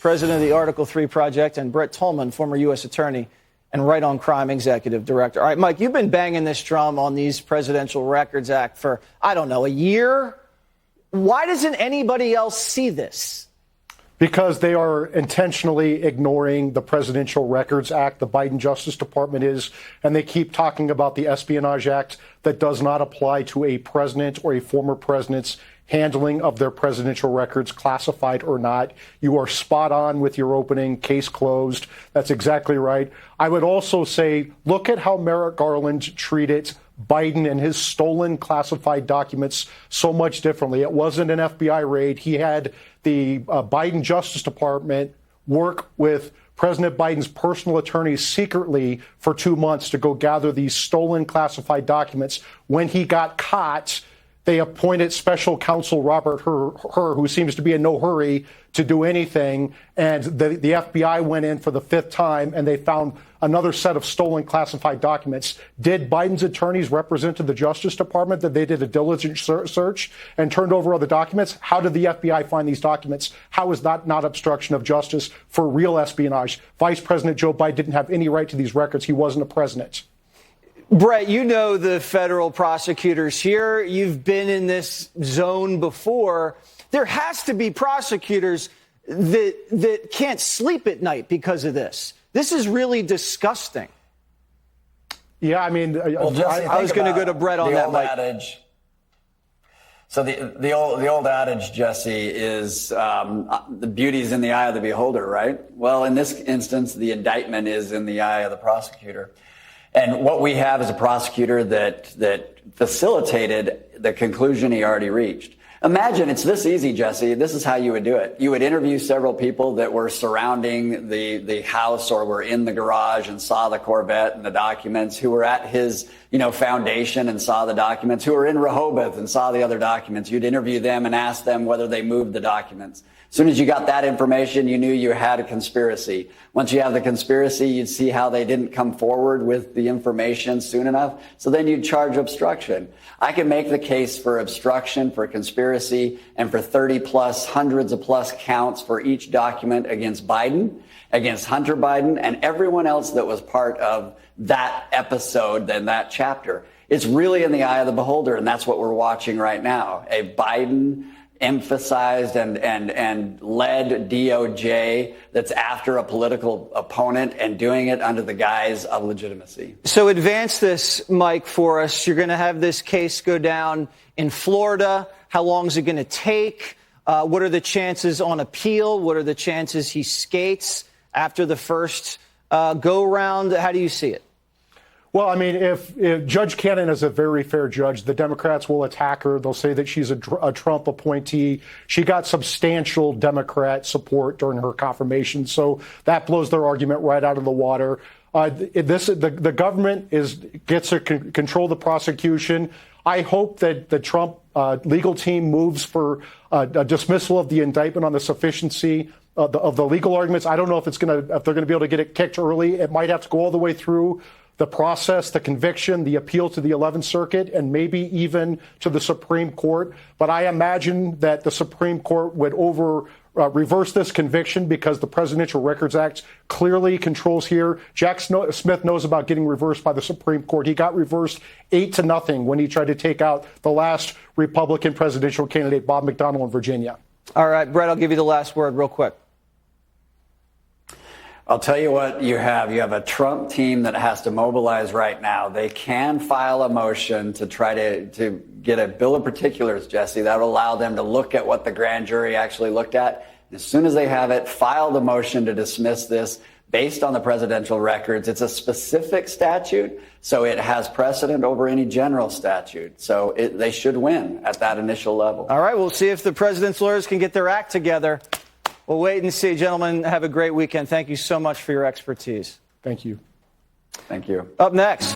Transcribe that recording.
president of the Article 3 Project, and Brett Tolman, former U.S. attorney and Right on Crime executive director. All right, Mike, you've been banging this drum on these Presidential Records Act for, I don't know, a year. Why doesn't anybody else see this? Because they are intentionally ignoring the Presidential Records Act. The Biden Justice Department is, and they keep talking about the Espionage Act that does not apply to a president or a former president's handling of their presidential records, classified or not. You are spot on with your opening, case closed. That's exactly right. I would also say, look at how Merrick Garland treated Biden and his stolen classified documents so much differently. It wasn't an FBI raid. He had the Biden Justice Department work with President Biden's personal attorneys secretly for 2 months to go gather these stolen classified documents. When he got caught, they appointed special counsel Robert Hur, who seems to be in no hurry to do anything. And the FBI went in for the 5th time, and they found another set of stolen classified documents. Did Biden's attorneys represent to the Justice Department that they did a diligent search and turned over other documents? How did the FBI find these documents? How is that not obstruction of justice for real espionage? Vice President Joe Biden didn't have any right to these records. He wasn't a president. Brett, you know the federal prosecutors here. You've been in this zone before. There has to be prosecutors that can't sleep at night because of this. This is really disgusting. Yeah, I mean, well, Jesse, I was going to go to Brett on that, Mike. Adage. So the old adage, Jesse, is the beauty's in the eye of the beholder, right? Well, in this instance, the indictment is in the eye of the prosecutor. And what we have is a prosecutor that facilitated the conclusion he already reached. Imagine it's this easy, Jesse. This is how you would do it. You would interview several people that were surrounding the house or were in the garage and saw the Corvette and the documents, who were at his, foundation and saw the documents, who were in Rehoboth and saw the other documents. You'd interview them and ask them whether they moved the documents. As soon as you got that information, you knew you had a conspiracy. Once you have the conspiracy, you'd see how they didn't come forward with the information soon enough. So then you'd charge obstruction. I can make the case for obstruction, for conspiracy, and for 30 plus, hundreds of plus counts for each document against Biden, against Hunter Biden, and everyone else that was part of that episode and that chapter. It's really in the eye of the beholder, and that's what we're watching right now. A Biden emphasized and led DOJ that's after a political opponent and doing it under the guise of legitimacy. So advance this, Mike, for us. You're going to have this case go down in Florida. How long is it going to take? What are the chances on appeal? What are the chances he skates after the first go-round? How do you see it? Well, I mean, if Judge Cannon is a very fair judge, the Democrats will attack her. They'll say that she's a Trump appointee. She got substantial Democrat support during her confirmation, so that blows their argument right out of the water. The government gets to control the prosecution. I hope that the Trump legal team moves for a dismissal of the indictment on the sufficiency of the legal arguments. I don't know if they're going to be able to get it kicked early. It might have to go all the way through the process, the conviction, the appeal to the 11th Circuit, and maybe even to the Supreme Court. But I imagine that the Supreme Court would reverse this conviction because the Presidential Records Act clearly controls here. Jack Smith knows about getting reversed by the Supreme Court. He got reversed 8-0 when he tried to take out the last Republican presidential candidate, Bob McDonnell, in Virginia. All right, Brett, I'll give you the last word real quick. I'll tell you what you have. You have a Trump team that has to mobilize right now. They can file a motion to try to get a bill of particulars, Jesse, that will allow them to look at what the grand jury actually looked at. And as soon as they have it, file the motion to dismiss this based on the presidential records. It's a specific statute, so it has precedent over any general statute. So they should win at that initial level. All right, we'll see if the president's lawyers can get their act together. We'll wait and see. Gentlemen, have a great weekend. Thank you so much for your expertise. Thank you. Thank you. Up next.